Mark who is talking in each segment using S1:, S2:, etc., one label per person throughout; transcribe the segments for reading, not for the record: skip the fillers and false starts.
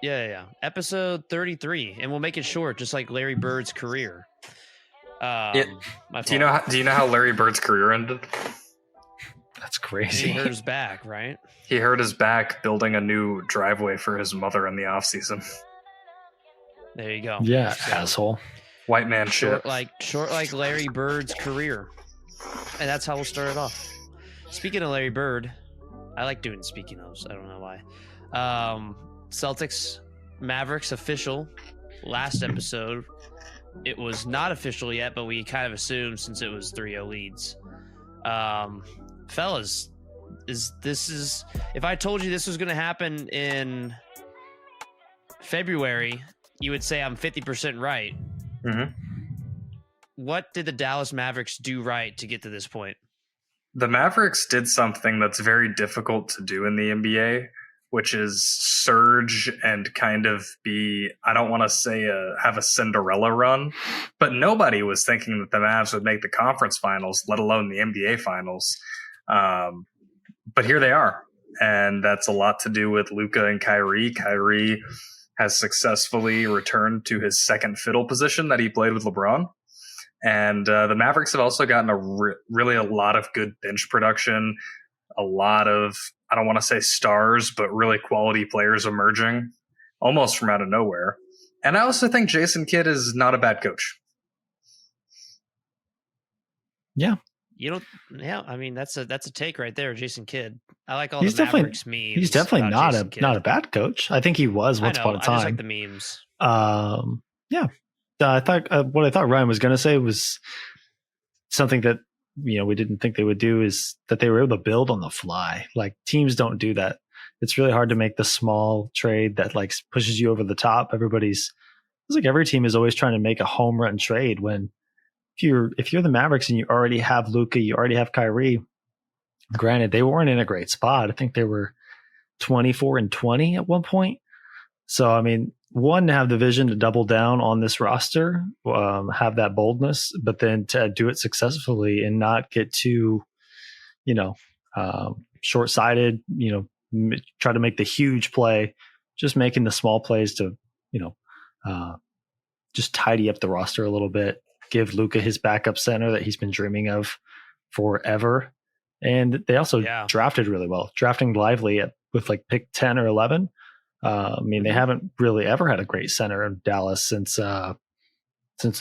S1: Yeah. Episode 33, and we'll make it short, just like Larry Bird's career.
S2: Yeah.
S1: My
S2: Do you
S1: fault.
S2: know how Larry Bird's career ended?
S3: That's
S1: He
S3: crazy.
S1: hurt his back, right?
S2: He hurt his back building a new driveway for his mother in the off season.
S1: There you go.
S3: Yeah,
S1: So,
S3: asshole.
S2: White man shit.
S1: short like Larry Bird's career, and that's how we'll start it off. Speaking of Larry Bird, I like doing speaking ofs. I don't know why. Celtics Mavericks official. Last episode, it was not official yet, but we kind of assumed since it was 3-0 leads. Fellas, if I told you this was going to happen in February, you would say I'm 50% right.
S2: Mm-hmm.
S1: What did the Dallas Mavericks do right to get to this point?
S2: The Mavericks did something that's very difficult to do in the NBA, which is surge and kind of be, I don't want to say have a Cinderella run, but nobody was thinking that the Mavs would make the conference finals, let alone the NBA finals. But here they are. And that's a lot to do with Luka and Kyrie. Kyrie has successfully returned to his second fiddle position that he played with LeBron. And the Mavericks have also gotten really a lot of good bench production, a lot of, I don't want to say stars, but really quality players emerging almost from out of nowhere. And I also think Jason Kidd is not a bad coach.
S3: Yeah.
S1: I mean, that's a take right there, Jason Kidd. I like all
S3: He's
S1: the Mavericks memes.
S3: He's definitely not
S1: not
S3: a bad coach. I think he was once upon a time.
S1: I just like the memes.
S3: Yeah. I thought what I thought Ryan was going to say was something that we didn't think they would do, is that they were able to build on the fly. Like, teams don't do that. It's really hard to make the small trade that like pushes you over the top. It's like every team is always trying to make a home run trade. When if you're the Mavericks and you already have Luka, you already have Kyrie. Granted, they weren't in a great spot. I think they were 24-20 at one point. So, I mean, one, to have the vision to double down on this roster, have that boldness, but then to do it successfully and not get too, short-sighted, try to make the huge play, just making the small plays to, just tidy up the roster a little bit, give Luka his backup center that he's been dreaming of forever. And they also drafted really well, drafting Lively with like pick 10 or 11. They haven't really ever had a great center in Dallas since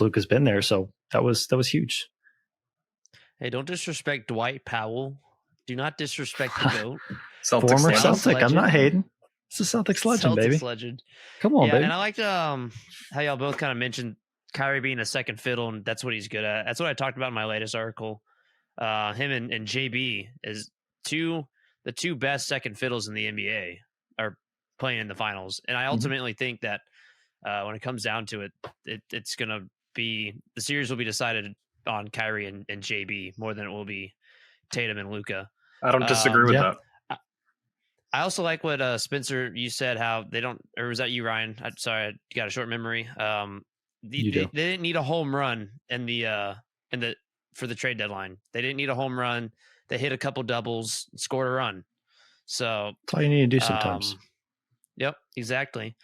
S3: Luka's been there. So that was huge.
S1: Hey, don't disrespect Dwight Powell. Do not disrespect the GOAT.
S3: Former Celtic. I'm not hating. It's a Celtics legend, baby.
S1: Legend.
S3: Come on, baby.
S1: And I liked how y'all both kind of mentioned Kyrie being a second fiddle, and that's what he's good at. That's what I talked about in my latest article. Him and JB is the two best second fiddles in the NBA are playing in the finals. And I ultimately think that when it comes down to it, it's going to be, the series will be decided on Kyrie and JB more than it will be Tatum and Luka.
S2: I don't disagree with that.
S1: I also like what Spencer, you said, how they don't, or was that you, Ryan? Sorry, I got a short memory. They didn't need a home run for the trade deadline. They didn't need a home run. They hit a couple doubles, scored a run. So
S3: that's all you need to do sometimes.
S1: Yep, exactly.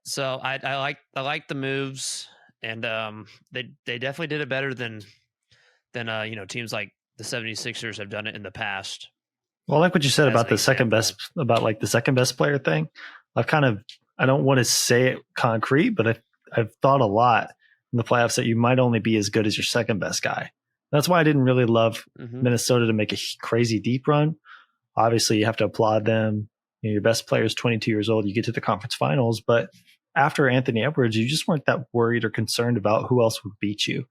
S1: So I like the moves, and they definitely did it better than teams like the 76ers have done it in the past.
S3: Well, I like what you said about the second best player thing. I don't want to say it concrete, but I've thought a lot in the playoffs that you might only be as good as your second best guy. That's why I didn't really love Minnesota to make a crazy deep run. Obviously, you have to applaud them. Your best player is 22 years old. You get to the conference finals, but after Anthony Edwards, you just weren't that worried or concerned about who else would beat you.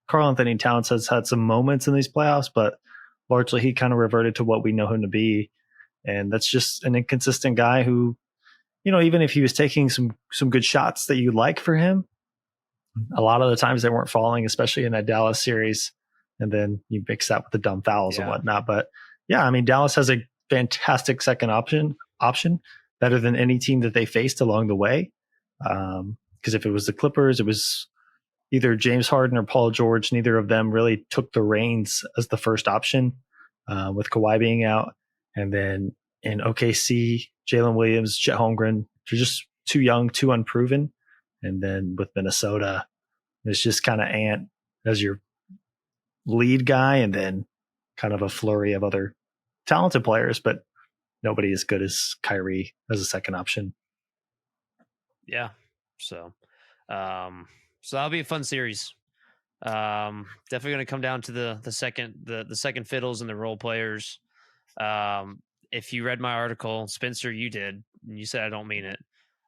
S3: Karl Anthony Towns has had some moments in these playoffs, but largely he kind of reverted to what we know him to be. And that's just an inconsistent guy who, even if he was taking some good shots that you like for him, a lot of the times they weren't falling, especially in that Dallas series. And then you mix that with the dumb fouls and whatnot. But yeah, I mean, Dallas has a fantastic second option, better than any team that they faced along the way. Because if it was the Clippers, it was either James Harden or Paul George. Neither of them really took the reins as the first option, with Kawhi being out. And then in OKC, Jalen Williams, Chet Holmgren They're just too young, too unproven. And then with Minnesota, it's just kind of Ant as your lead guy, and then kind of a flurry of other talented players, but nobody as good as Kyrie as a second option.
S1: Yeah. So that'll be a fun series. Definitely going to come down to the second fiddles and the role players. If you read my article, Spencer, you did, and you said I don't mean it.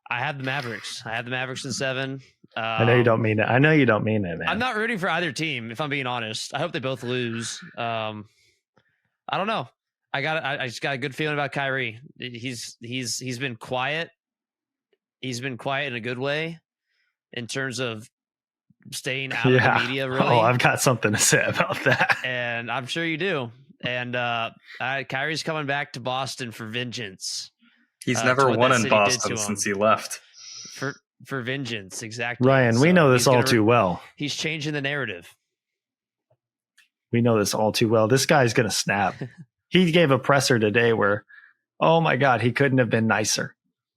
S1: I have the Mavericks. I have the Mavericks in 7.
S3: I know you don't mean it. I know you don't mean it, man.
S1: I'm not rooting for either team, if I'm being honest. I hope they both lose. I don't know. I just got a good feeling about Kyrie. He's been quiet. He's been quiet in a good way in terms of staying out of the media, really.
S3: Oh, I've got something to say about that.
S1: And I'm sure you do. And Kyrie's coming back to Boston for vengeance.
S2: He's never won in Boston since he left.
S1: For vengeance, exactly.
S3: Ryan, we know this all too well.
S1: He's changing the narrative.
S3: We know this all too well. This guy's going to snap. He gave a presser today where, oh my God, he couldn't have been nicer.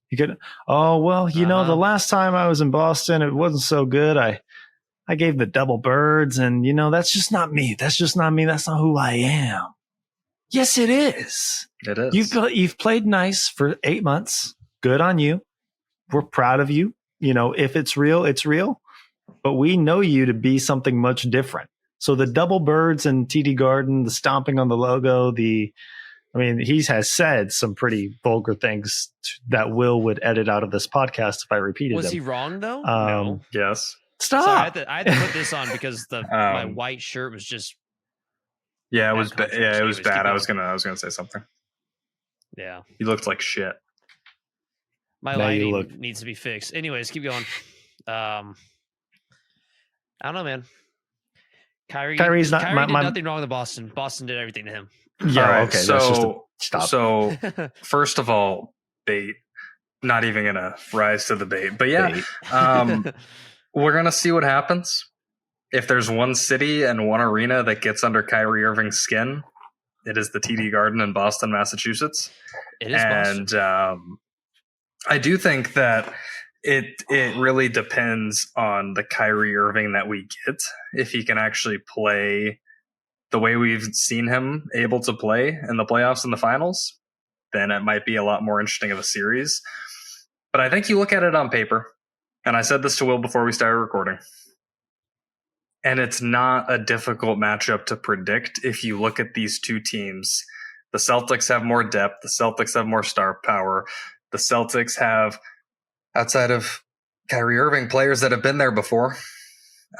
S3: He could. Oh, well, you know, the last time I was in Boston, it wasn't so good. I gave the double birds, and, you know, that's just not me. That's just not me. That's not who I am. Yes, it is.
S2: It is.
S3: You've played nice for 8 months. Good on you. We're proud of you. You know, if it's real, it's real. But we know you to be something much different. So the double birds and TD Garden, the stomping on the logo, he has said some pretty vulgar things that Will would edit out of this podcast if I repeated them.
S1: Was he wrong, though? No.
S2: Yes.
S3: Stop.
S1: So I had to put this on because my white shirt was just.
S2: Yeah, it was. It was bad. I was gonna say something.
S1: Yeah.
S2: You looked like shit.
S1: My lighting needs to be fixed. Anyways, keep going. I don't know, man. Kyrie did nothing wrong with Boston. Boston did everything to him.
S2: Yeah.
S3: Right, okay.
S2: So
S3: stop.
S2: So first of all, bait. Not even gonna rise to the bait, but yeah, we're gonna see what happens. If there's one city and one arena that gets under Kyrie Irving's skin, it is the TD Garden in Boston, Massachusetts.
S1: It is Boston.
S2: I do think that it really depends on the Kyrie Irving that we get. If he can actually play the way we've seen him able to play in the playoffs and the finals, then it might be a lot more interesting of a series. But I think you look at it on paper, and I said this to Will before we started recording, and it's not a difficult matchup to predict if you look at these two teams. The Celtics have more depth. The Celtics have more star power. The Celtics have, outside of Kyrie Irving, players that have been there before.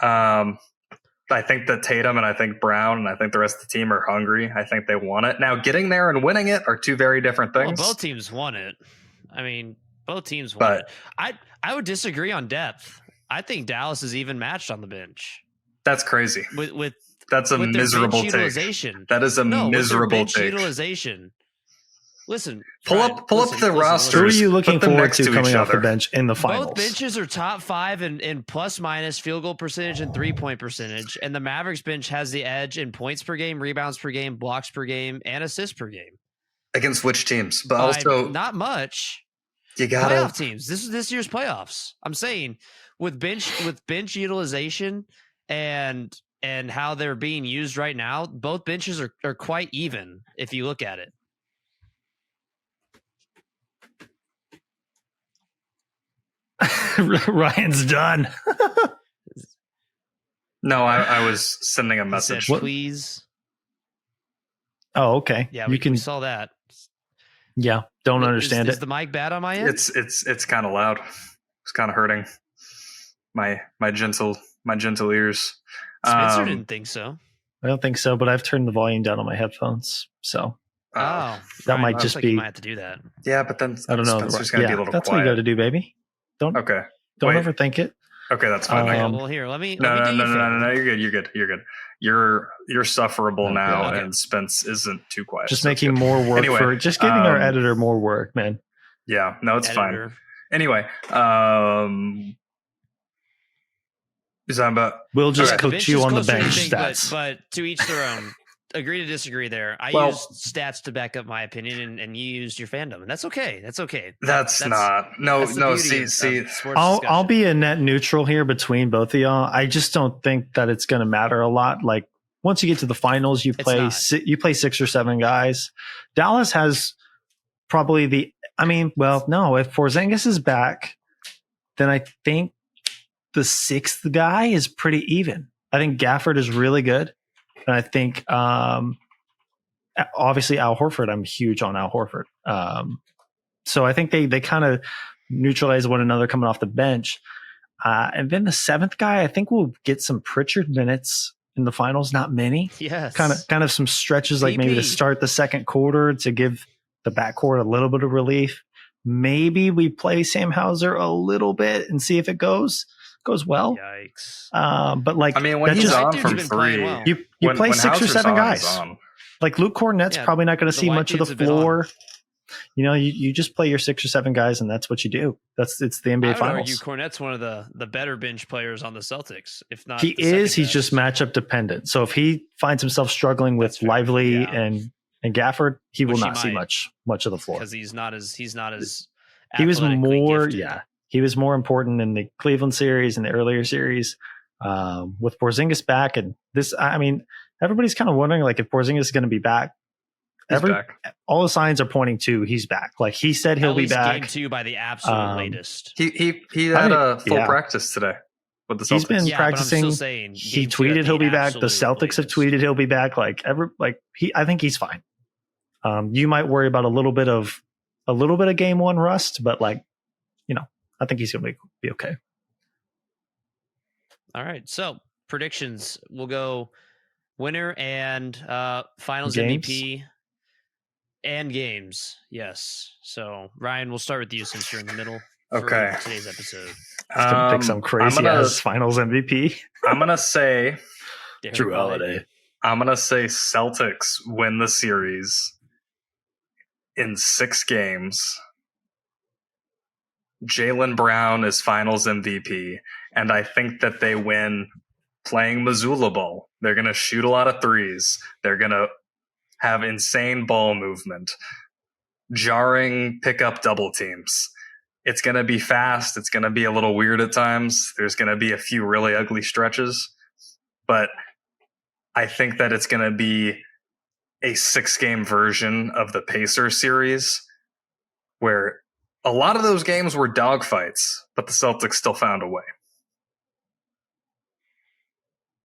S2: I think that Tatum and I think Brown and I think the rest of the team are hungry. I think they want it. Now, getting there and winning it are two very different things.
S1: Well, both teams won it. I mean, both teams won it. I would disagree on depth. I think Dallas is even matched on the bench.
S2: That's crazy. That's a
S1: with
S2: miserable take. That is a miserable take.
S1: Utilization. Listen,
S2: pull up the roster.
S3: Who are you looking forward to coming off the bench in the finals?
S1: Both benches are top 5 in plus minus field goal percentage and 3-point percentage, and the Mavericks bench has the edge in points per game, rebounds per game, blocks per game, and assists per game.
S2: Against which teams? But also
S1: not much.
S2: You got
S1: playoff teams. This is this year's playoffs. I'm saying with bench utilization and how they're being used right now, both benches are quite even if you look at it.
S3: Ryan's done.
S2: No, I was sending a message.
S1: Said, please.
S3: Oh, okay.
S1: Yeah, we saw that.
S3: Yeah, don't understand
S1: Is the mic bad on my end?
S2: It's kind of loud. It's kind of hurting my gentle ears.
S1: Spencer didn't think so.
S3: I don't think so, but I've turned the volume down on my headphones, so that might just be.
S1: You might have to do that.
S2: Yeah, but then
S3: I don't know.
S2: Spencer's gonna be a little
S3: that's
S2: quiet.
S3: What you got to do, baby. Don't overthink it.
S2: Okay, that's fine.
S1: Well, here, let me.
S2: No. You're good. You're sufferable now, and Spence isn't too quiet.
S3: Just making more work for just giving our editor more work, man.
S2: Yeah, no, it's fine. Anyway,
S3: we'll just coach you on the bench stats.
S1: But to each their own. agree to disagree there. I
S2: Well-
S1: used stats to back up my opinion, and you used your fandom, and that's okay. That's okay.
S2: That's not. No,
S1: That's the
S2: no.
S1: beauty of
S2: See.
S1: sports
S3: I'll
S1: discussion.
S3: be a net neutral here between both of y'all. I just don't think that it's going to matter a lot. Like once you get to the finals, you play
S1: not.
S3: 6 or 7 guys. Dallas has probably the. I mean, well, no. If Porzingis is back, then I think the 6th guy is pretty even. I think Gafford is really good, and I think obviously Al Horford. I'm huge on Al Horford. So I think they kind of neutralize one another coming off the bench. And then the 7th guy, I think we'll get some Pritchard minutes in the finals. Not many.
S1: Yes.
S3: Kind of some stretches, like maybe to
S1: PP.
S3: start the second quarter to give the backcourt a little bit of relief. Maybe we play Sam Hauser a little bit and see if it goes well.
S1: Yikes.
S3: But like,
S2: I mean, when
S3: that
S2: he's
S3: just-
S2: on
S1: Dude's
S2: from
S1: been playing
S2: 3,
S1: well.
S3: you play 6 or
S2: Hauser's
S3: 7
S2: on,
S3: guys.
S2: he's on.
S3: Like Luke Cornett's
S1: Yeah,
S3: probably not going to
S1: the
S3: see
S1: white
S3: much of the
S1: dudes have been on.
S3: floor. You know, you just play your 6 or 7 guys, and that's what you do. It's the
S1: I
S3: NBA
S1: would
S3: Finals.
S1: argue Cornette's one of the better bench players on the Celtics, if not.
S3: He
S1: the second
S3: is. He's
S1: best.
S3: just matchup dependent. So if he finds himself struggling with
S1: That's fair.
S3: Lively
S1: Yeah.
S3: and Gafford, he will
S1: Which he
S3: not see
S1: might.
S3: much of the floor.
S1: because he's not as
S3: He was
S1: athletically
S3: more,
S1: gifted.
S3: yeah. He was more important in the Cleveland series and the earlier series. With Porzingis back, and this, I mean, everybody's kind of wondering like if Porzingis is going to be back.
S2: He's back.
S3: All the signs are pointing to he's back. Like he said, he'll
S1: At
S3: be
S1: least
S3: back.
S1: Game 2 by the absolute latest.
S2: He
S3: I
S2: had
S3: mean,
S2: a full
S3: yeah.
S2: practice today with the Celtics.
S3: He's been
S1: Yeah, but I'm
S3: practicing.
S1: still saying
S3: He
S1: Game 2 at
S3: tweeted he'll
S1: the
S3: be back. The
S1: absolute
S3: Celtics have
S1: latest.
S3: tweeted he'll be back. Like I think he's fine. You might worry about a little bit of game 1 rust, but like, you know, I think he's going to be okay.
S1: All right, so predictions. We'll go winner and finals
S3: Games?
S1: MVP and games. Yes. So Ryan, we'll start with you since you're in the middle. For
S2: Okay.
S1: today's episode.
S3: He's going to pick some crazy ass Finals MVP.
S2: I'm gonna say
S1: Derek
S3: Drew
S1: White.
S3: Holiday.
S2: I'm gonna say Celtics win the series in 6 games. Jaylen Brown is Finals MVP, and I think that they win playing Missoula ball. They're gonna shoot a lot of threes. They're gonna have insane ball movement, jarring pickup double teams. It's going to be fast. It's going to be a little weird at times. There's going to be a few really ugly stretches, but I think that it's going to be a 6-game version of the Pacers series where a lot of those games were dogfights, but the Celtics still found a way.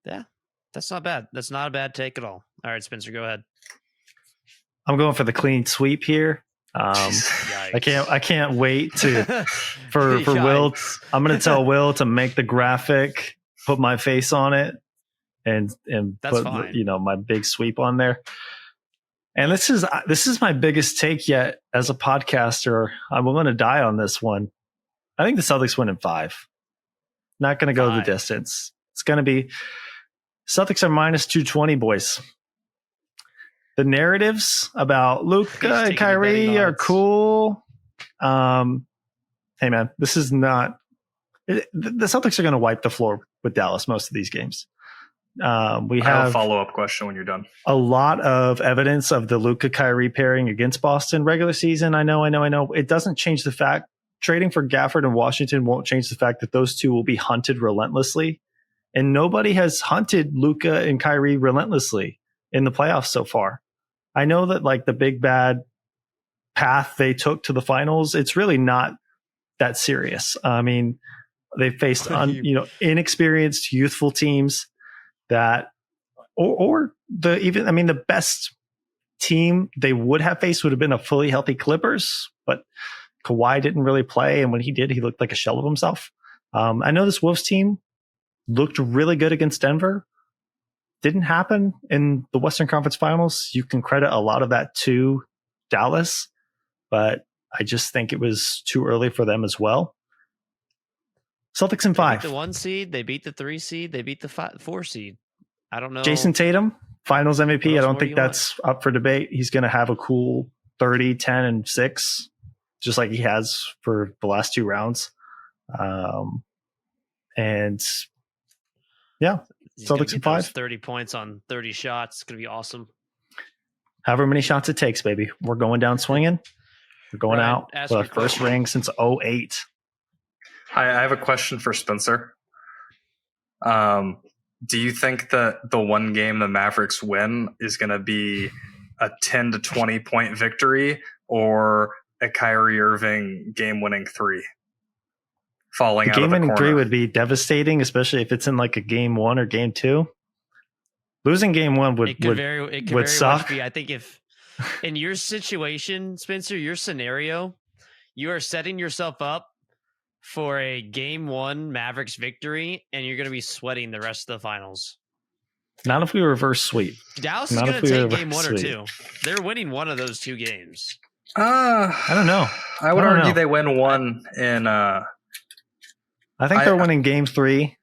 S1: Yeah, that's not bad. That's not a bad take at all. All right, Spencer, go ahead.
S3: I'm going for the clean sweep here.
S1: Yikes.
S3: I can't wait for Will. I'm going to tell Will to make the graphic, put my face on it, and
S1: That's
S3: put
S1: fine.
S3: my big sweep on there. And this is my biggest take yet as a podcaster. I'm going to die on this one. I think the Celtics win in 5. Not going to go the
S1: 5.
S3: distance. It's going to be Celtics are minus 220, boys. The narratives about Luka and Kyrie are cool. Hey man, this is not. The Celtics are going to wipe the floor with Dallas most of these games. We
S2: I have a
S3: have
S2: follow-up question when you're done.
S3: a lot of evidence of the Luka Kyrie pairing against Boston regular season. I know. It doesn't change the fact trading for Gafford in Washington won't change the fact that those two will be hunted relentlessly, and nobody has hunted Luka and Kyrie relentlessly in the playoffs so far. I know that like the big bad path they took to the finals, it's really not that serious. I mean, they faced inexperienced youthful teams that or the best team they would have faced would have been a fully healthy Clippers, but Kawhi didn't really play, and when he did, he looked like a shell of himself. I know this Wolves team looked really good against Denver. Didn't happen in the Western Conference Finals. You can credit a lot of that to Dallas, but I just think it was too early for them as well. Celtics in 5.
S1: They beat the 1 seed. They beat the 3 seed. They beat the 4 seed. I don't know.
S3: Jason Tatum, Finals MVP. I don't think
S1: more do you
S3: that's up for debate. He's going to have a cool 30, 10, and 6, just like he has for the last 2 rounds. And yeah,
S1: He's gonna
S3: Celtics in
S1: get those
S3: 5.
S1: 30 points on 30 shots. It's going to be awesome.
S3: However many shots it takes, baby. We're going down swinging. We're going
S1: Ryan,
S3: out
S1: ask
S3: with our
S1: your
S3: first
S1: question.
S3: ring since 08.
S2: I have a question for Spencer. Do you think that the one game the Mavericks win is going to be a 10 to 20 point victory or a Kyrie Irving game-winning three falling
S3: The
S2: out of the
S3: game-winning
S2: corner?
S3: three would be devastating, especially if it's in like a game 1 or game 2. Losing game 1 would
S1: very
S3: suck.
S1: much be. I think if in your situation, Spencer, your scenario, you are setting yourself up for a game 1 Mavericks victory, and you're going to be sweating the rest of the finals.
S3: Not if we reverse sweep.
S1: Dallas is going to take game 1 or 2. They're winning one of those 2 games.
S3: I don't know.
S2: I would argue they win one in.
S3: I think they're winning game 3,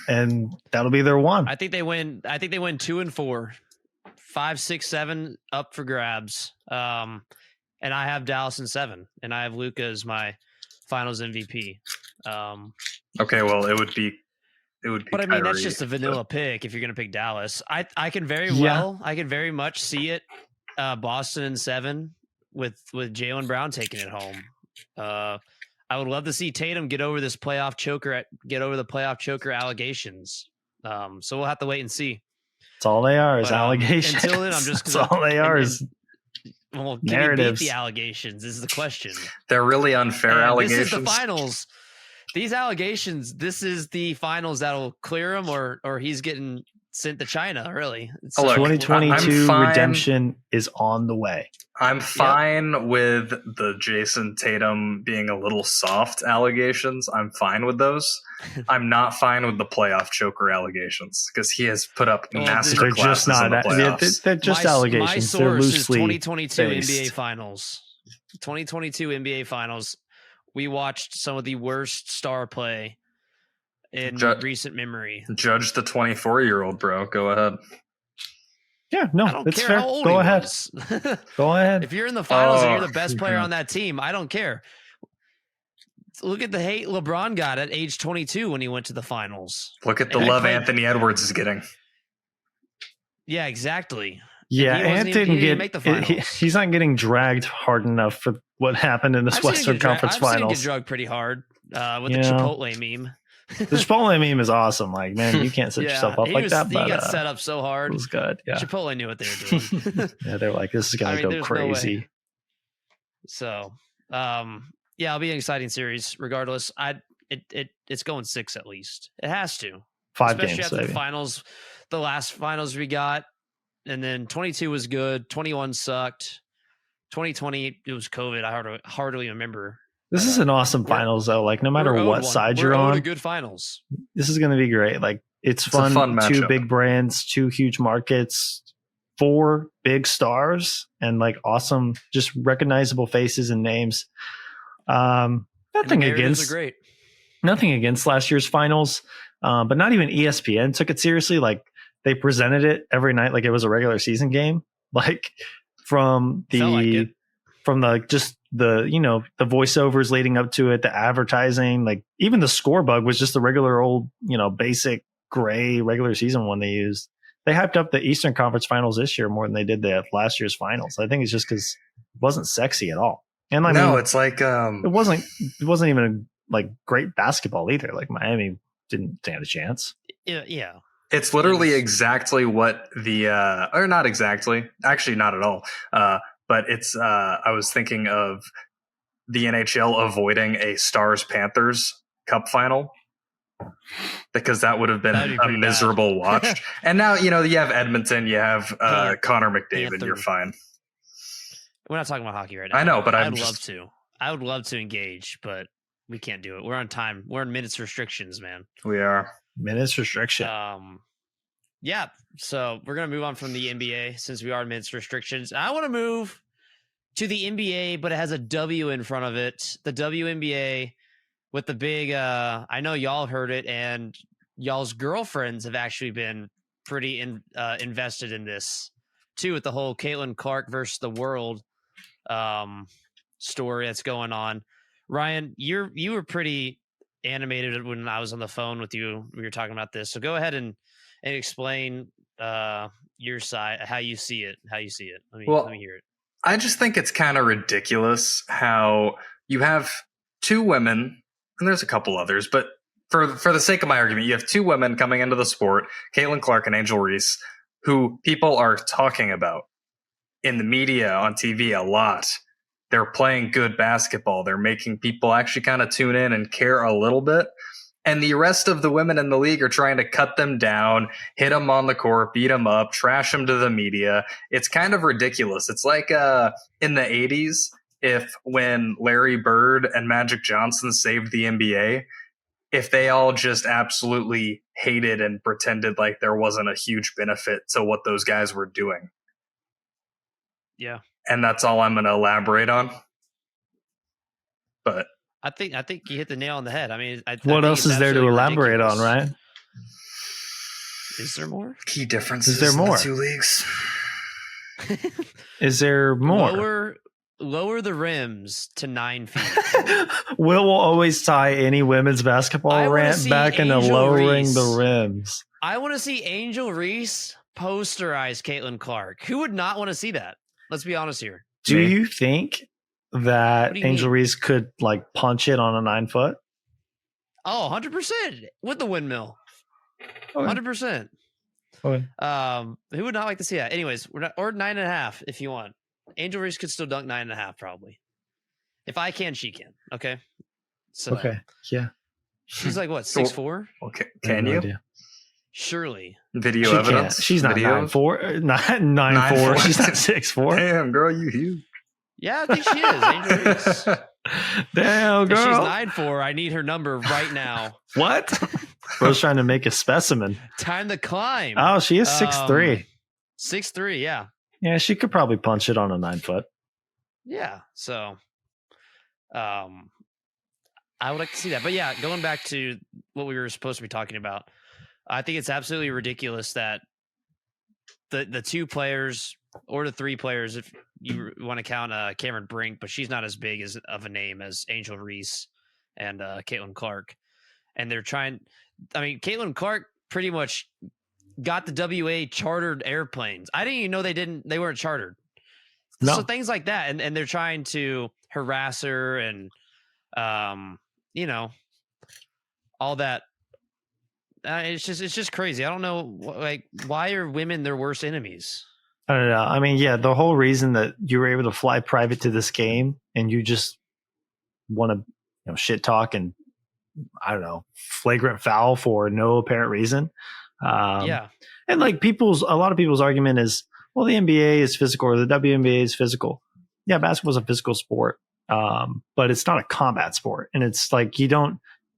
S3: and that'll be their one.
S1: I think they win 2 and 4, 5, 6, 7 up for grabs. And I have Dallas in 7, and I have Luka as my Finals MVP.
S2: Okay, well, it would be.
S1: But I mean, that's just a vanilla pick. If you're going to pick Dallas, I can very much see it. Boston in 7 with Jaylen Brown taking it home. I would love to see Tatum get over the playoff choker allegations. So we'll have to wait and see.
S3: That's all they are is allegations.
S1: Until then, I'm just
S3: that's all they are is narratives.
S1: Beat the allegations is the question.
S2: They're really unfair allegations.
S1: This is the finals. These allegations. This is the finals that'll clear him, or he's getting sent to China. Really,
S2: look,
S3: 2022 redemption is on the way.
S2: I'm fine with the Jason Tatum being a little soft allegations. I'm fine with those. I'm not fine with the playoff choker allegations because he has put up master classes in the playoffs.
S3: They're just allegations.
S1: My source
S3: they're loosely
S1: is 2022
S3: based.
S1: NBA Finals. 2022 NBA Finals. We watched some of the worst star play in recent memory.
S2: Judge the 24-year-old, bro. Go ahead.
S3: Yeah, no, it's fair. Go ahead. Go ahead.
S1: If you're in the finals and you're the best player on that team, I don't care. Look at the hate LeBron got at age 22 when he went to the finals.
S2: Look at the love Anthony Edwards is getting.
S1: Yeah, exactly.
S3: Yeah,
S1: Ant didn't make the finals.
S3: He's not getting dragged hard enough for what happened in this Western Conference Finals.
S1: I've seen him get drugged pretty hard with the Chipotle meme.
S3: The Chipotle meme is awesome. Like, man, you can't set yourself up like that.
S1: He got set up so hard.
S3: It was good. Yeah.
S1: Chipotle knew what they were doing.
S3: Yeah, they're like, this is going to go crazy.
S1: No so, yeah, it'll be an exciting series. Regardless, it's going 6 at least. It has to.
S3: 5
S1: especially
S3: games.
S1: After the finals, the last finals we got, and then 22 was good. 21 sucked. 2020 it was COVID. I hardly remember.
S3: This is an awesome finals though. Like no matter what side you're on,
S1: a good finals.
S3: This is going to be great. Like it's fun.
S2: A fun
S3: 2 big brands, 2 huge markets, 4 big stars, and like awesome, just recognizable faces and names. Nothing against last year's finals, but not even ESPN took it seriously. Like they presented it every night like it was a regular season game. Like from the voiceovers leading up to it, the advertising, like even the score bug was just the regular old, basic gray regular season one they used. They hyped up the Eastern Conference Finals this year more than they did the last year's finals. I think it's just because it wasn't sexy at all. And
S2: it's like
S3: it wasn't even like great basketball either. Like Miami didn't stand a chance.
S1: Yeah.
S2: It's literally exactly what or not exactly, actually not at all. But it's, I was thinking of the NHL avoiding a Stars-Panthers Cup final because that would have been a miserable watch. And now, you have Edmonton, you have Connor McDavid, you're fine.
S1: We're not talking about hockey right now.
S2: I know, but
S1: I would love to engage, but we can't do it. We're on time. We're on minutes restrictions, man.
S2: We are.
S3: Minutes restriction.
S1: Yeah. So we're going to move on from the NBA since we are minutes restrictions. I want to move to the NBA, but it has a W in front of it. The WNBA with the big, I know y'all heard it, and y'all's girlfriends have actually been pretty invested in this too, with the whole Caitlin Clark versus the world story that's going on. Ryan, you were pretty animated when I was on the phone with you. We were talking about this. So go ahead and explain your side, how you see it. Let me hear it.
S2: I just think it's kind of ridiculous how you have two women, and there's a couple others, but for the sake of my argument, you have two women coming into the sport, Caitlin Clark and Angel Reese, who people are talking about in the media, on TV a lot. They're playing good basketball. They're making people actually kind of tune in and care a little bit. And the rest of the women in the league are trying to cut them down, hit them on the court, beat them up, trash them to the media. It's kind of ridiculous. It's like in the 80s, when Larry Bird and Magic Johnson saved the NBA, if they all just absolutely hated and pretended like there wasn't a huge benefit to what those guys were doing.
S1: Yeah.
S2: And that's all I'm going to elaborate on. But
S1: I think you hit the nail on the head. I mean,
S3: what else is there to elaborate on, right?
S1: Is there more?
S2: Key differences
S3: is there more?
S2: in the two leagues.
S3: Is there more?
S1: Lower the rims to 9 feet.
S3: Will always tie any women's basketball rant back into lowering the rims.
S1: I want to see Angel Reese posterize Caitlin Clark. Who would not want to see that? Let's be honest here.
S3: Do you think that Angel Reese could like punch it on a 9-foot?
S1: Oh, 100% with the windmill. 100%.
S3: Okay.
S1: Who would not like to see that? Anyways, or 9.5 if you want. Angel Reese could still dunk 9.5 probably. If I can, she can. Okay. So
S3: okay. Yeah.
S1: She's like what, 6'4"?
S2: Okay. Can you?
S3: Idea.
S1: Surely.
S2: Video evidence.
S3: She's not 9'4". Not 9'4". She's not 6'4".
S2: Damn, girl, you huge.
S1: Yeah, I think she is. Angel Reese.
S3: Damn, girl.
S1: If she's 9'4", I need her number right now.
S3: What? Bro's trying to make a specimen.
S1: Time to climb.
S3: Oh, she is 6'3".
S1: 6'3", yeah.
S3: Yeah, she could probably punch it on a 9-foot.
S1: Yeah, so I would like to see that. But yeah, going back to what we were supposed to be talking about, I think it's absolutely ridiculous that the two players or the three players, if you want to count Cameron Brink, but she's not as big of a name as Angel Reese and Caitlin Clark. And they're trying, I mean, Caitlin Clark pretty much got the WA chartered airplanes. I didn't even know they weren't chartered.
S3: No.
S1: So things like that. And they're trying to harass her and, all that. It's just crazy. I don't know, like, why are women their worst enemies?
S3: I don't know. I mean, yeah, the whole reason that you were able to fly private to this game and you just want to, shit talk and, I don't know, flagrant foul for no apparent reason.
S1: Yeah.
S3: And like a lot of people's argument is, well, the NBA is physical or the WNBA is physical. Yeah, basketball is a physical sport, but it's not a combat sport. And it's like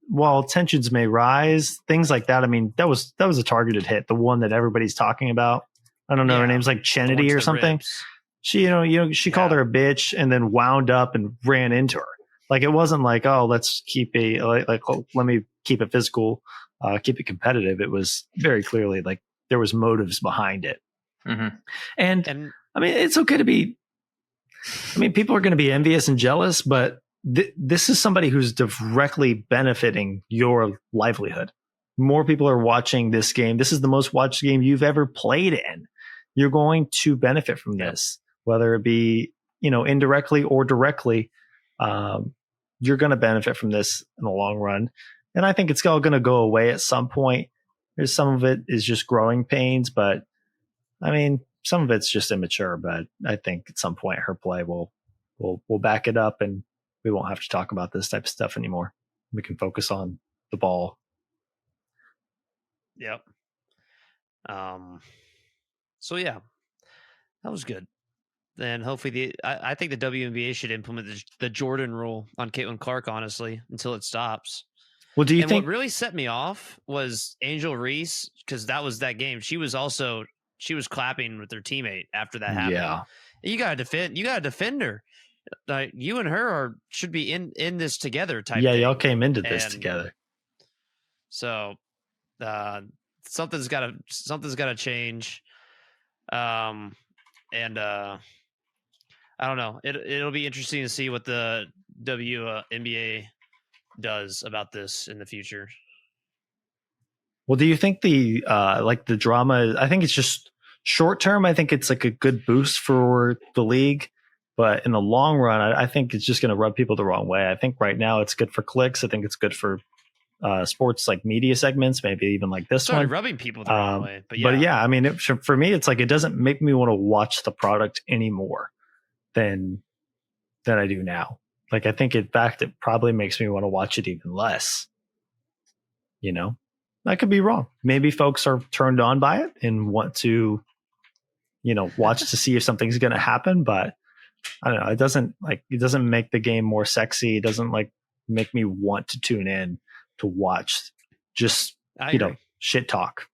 S3: while tensions may rise, things like that. I mean, that was a targeted hit, the one that everybody's talking about. I don't know. Her name's like Chenedy or something.
S1: Ribs.
S3: She, she called her a bitch and then wound up and ran into her. Like, it wasn't like, oh, let's keep let me keep it physical, keep it competitive. It was very clearly like there was motives behind it.
S2: Mm-hmm.
S3: And I mean, it's okay to be, people are going to be envious and jealous, but this is somebody who's directly benefiting your livelihood. More people are watching this game. This is the most watched game you've ever played in. You're going to benefit from this, whether it be, indirectly or directly. You're going to benefit from this in the long run. And I think it's all going to go away at some point. There's some of it is just growing pains, but I mean, some of it's just immature, but I think at some point her play will back it up and we won't have to talk about this type of stuff anymore. We can focus on the ball.
S1: Yep. So yeah, that was good. Then hopefully I think the WNBA should implement the Jordan rule on Caitlin Clark, honestly, until it stops.
S3: Well, do you think
S1: what really set me off was Angel Reese, because that was that game. She was clapping with her teammate after that happened.
S3: Yeah.
S1: You gotta defend her. You and her should be in this together type
S3: Yeah,
S1: thing.
S3: y'all came into this together.
S1: So something's gotta change. I don't know. It'll be interesting to see what the WNBA does about this in the future.
S3: Well, do you think the like the drama? I think it's just short term. I think it's like a good boost for the league, but in the long run, I think it's just going to rub people the wrong way. I think right now it's good for clicks. I think it's good for sports like media segments, maybe even like this one.
S1: Rubbing people the wrong way. But
S3: yeah, I mean, for me, it's like it doesn't make me want to watch the product any more than I do now. Like, I think in fact, it probably makes me want to watch it even less. You know, I could be wrong. Maybe folks are turned on by it and want to, you know, watch to see if something's going to happen. But I don't know. It doesn't make the game more sexy. It doesn't like make me want to tune in to watch just, you know, shit talk.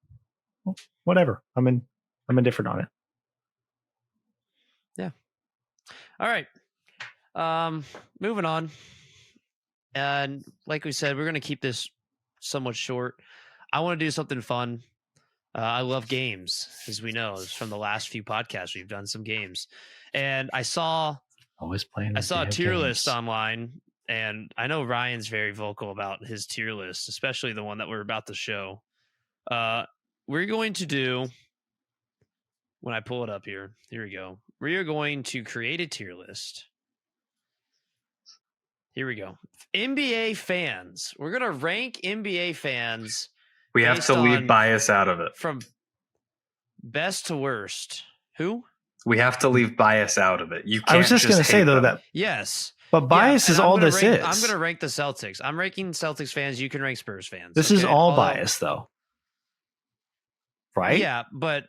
S3: Well, whatever. I'm indifferent on it.
S1: Yeah. All right. Moving on. And like we said, we're going to keep this somewhat short. I want to do something fun. I love games, as we know. It's from the last few podcasts. We've done some games. And I saw a tier list online, and I know Ryan's very vocal about his tier list, especially the one that we're about to show. We're going to do, when I pull it up here we go. We are going to create a tier list. Here we go. NBA fans. We're going to rank NBA fans.
S2: We have to leave bias out of it.
S1: From best to worst. Who?
S2: We have to leave bias out of it. You can't.
S3: I was just going to say, though, that.
S1: Yes.
S3: But bias is all this is.
S1: I'm going to rank the Celtics. I'm ranking Celtics fans. You can rank Spurs fans.
S3: This is all bias, though. Right?
S1: Yeah, but.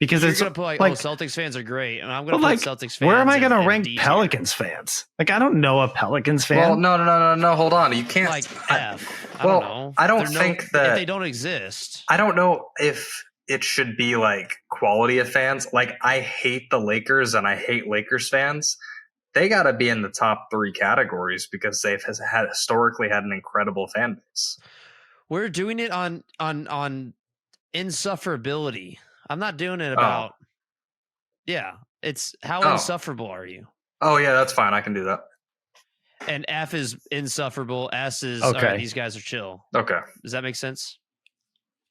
S3: Because
S1: you're
S3: it's
S1: going to put Celtics fans are great, and I'm going to put Celtics fans.
S3: Where am I going to rank Pelicans fans? Like, I don't know a Pelicans fan.
S2: Well, no. Hold on. You can't.
S1: Like F. I don't know.
S2: I don't think that
S1: if they don't exist.
S2: I don't know if it should be like quality of fans. Like, I hate the Lakers and I hate Lakers fans. They got to be in the top 3 categories because they've historically had an incredible fan base.
S1: We're doing it on insufferability. I'm not doing it about. Yeah, it's how insufferable are you?
S2: Oh yeah, that's fine. I can do that.
S1: And F is insufferable. S is
S3: okay.
S1: All right, these guys are chill.
S2: Okay.
S1: Does that make sense?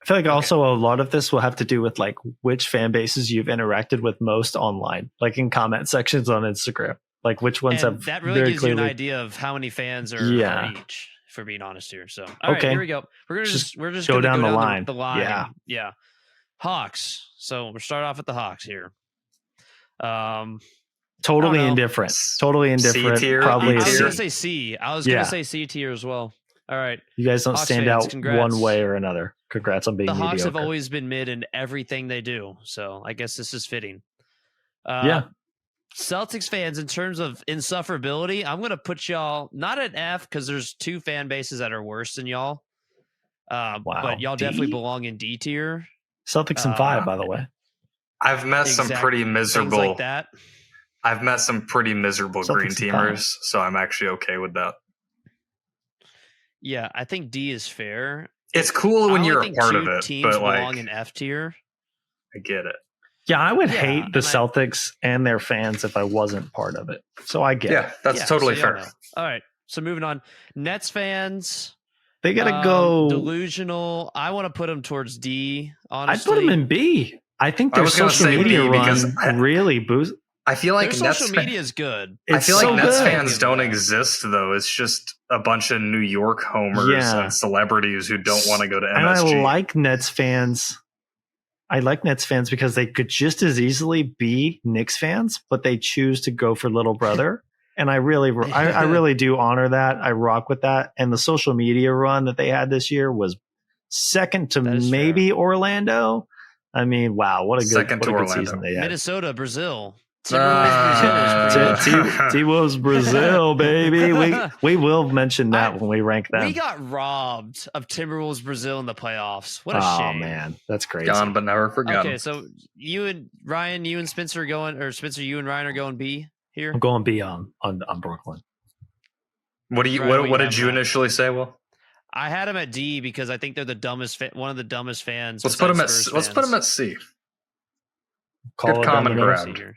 S3: I feel like also a lot of this will have to do with like which fan bases you've interacted with most online, like in comment sections on Instagram. Like which ones have
S1: that really gives you an idea of how many fans are each. If we're being honest here, so all right, here we go. We're just
S3: go
S1: down
S3: the line.
S1: The line. Yeah. Hawks. So we'll start off with the Hawks here.
S3: Totally indifferent. Totally indifferent.
S2: C tier.
S3: Probably.
S1: I was going to say C. I was going to say C tier as well. All right.
S3: You guys don't
S1: Hawks
S3: stand
S1: fans,
S3: out
S1: congrats.
S3: one way or another. Congrats on being
S1: mediocre. The Hawks
S3: mediocre.
S1: have always been mid in everything they do. So I guess this is fitting. Celtics fans, in terms of insufferability, I'm going to put y'all not at F because there's 2 fan bases that are worse than y'all. But y'all definitely belong in D tier.
S3: Celtics in 5, by the way.
S2: I've met some pretty miserable
S1: like that.
S2: I've met some pretty miserable
S3: Celtics
S2: green teamers, so I'm actually okay with that.
S1: Yeah, I think D is fair.
S2: It's cool when you're a part of it,
S1: teams
S2: but
S1: belong in F tier.
S2: I get it.
S3: Yeah, I would hate the Celtics and their fans if I wasn't part of it. So I get it.
S2: Yeah, that's totally fair.
S1: All right, so moving on. Nets fans.
S3: They got to go
S1: delusional. I want to put them towards D, honestly.
S3: I'd put them in B. I think their social media run really boosts.
S2: I feel like
S1: their social media is good.
S2: I feel like Nets fans don't exist, though. It's just a bunch of New York homers and celebrities who don't want to go to MSG.
S3: And I like Nets fans. I like Nets fans because they could just as easily be Knicks fans, but they choose to go for little brother. And I really do honor that. I rock with that. And the social media run that they had this year was second to maybe fair. Orlando. I mean, wow, what a good season they had.
S1: Minnesota, Brazil.
S3: T-Wolves Brazil, baby. We will mention that when we rank them.
S1: We got robbed of Timberwolves Brazil in the playoffs. What a shame.
S3: Oh man, that's crazy.
S2: Gone but never forgotten.
S1: Okay, so you and Ryan, you and Spencer are going, or Spencer, you and Ryan are going B here.
S3: I'm going B on Brooklyn.
S2: What did you initially say? Will?
S1: I had them at D because I think they're the dumbest, one of the dumbest fans.
S2: Let's put them at C. Good common ground.